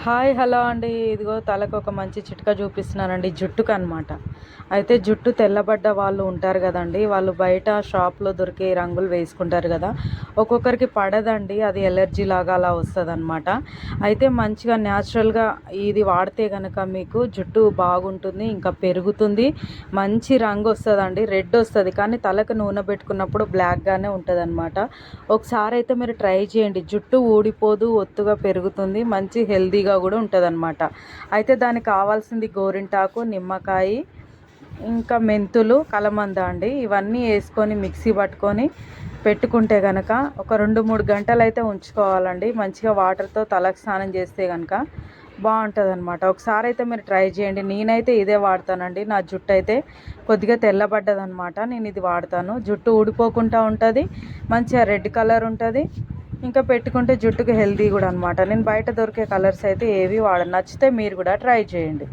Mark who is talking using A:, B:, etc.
A: Hi hello అండి. ఇదిగో తలకు ఒక మంచి చిట్కా చూపిస్తున్నానండి జుట్టుకు అనమాట. అయితే జుట్టు తెల్లబడ్డ వాళ్ళు ఉంటారు కదండి, వాళ్ళు బయట షాప్లో దొరికే రంగులు వేసుకుంటారు కదా, ఒక్కొక్కరికి పడదండి, అది ఎలర్జీ లాగా అలా వస్తుంది అనమాట. అయితే మంచిగా న్యాచురల్గా ఇది వాడితే కనుక మీకు జుట్టు బాగుంటుంది, ఇంకా పెరుగుతుంది, మంచి రంగు వస్తుందండి, రెడ్ వస్తుంది. కానీ తలకు నూనె పెట్టుకున్నప్పుడు బ్లాక్గానే ఉంటుంది అనమాట. ఒకసారి అయితే మీరు ట్రై చేయండి, జుట్టు ఊడిపోదు, ఒత్తుగా పెరుగుతుంది, మంచి హెల్దీగా కూడా ఉంటుందన్నమాట. అయితే దానికి కావాల్సింది గోరింటాకు, నిమ్మకాయ, ఇంకా మెంతులు, కలమంద అండి. ఇవన్నీ వేసుకొని మిక్సీ పట్టుకొని పెట్టుకుంటే కనుక ఒక 2-3 గంటలు అయితే ఉంచుకోవాలండి. మంచిగా వాటర్తో తలకు స్నానం చేస్తే కనుక బాగుంటుంది అనమాట. ఒకసారి అయితే మీరు ట్రై చేయండి. నేనైతే ఇదే వాడతానండి. నా జుట్టు అయితే కొద్దిగా తెల్లబడ్డదనమాట, నేను ఇది వాడతాను. జుట్టు ఊడిపోకుండా ఉంటుంది, మంచిగా రెడ్ కలర్ ఉంటుంది, ఇంకా పెట్టుకుంటే జుట్టుకు హెల్దీ కూడా అనమాట. నేను బయట దొరికే కలర్స్ అయితే ఏవి వాడను. నచ్చితే మీరు కూడా ట్రై చేయండి.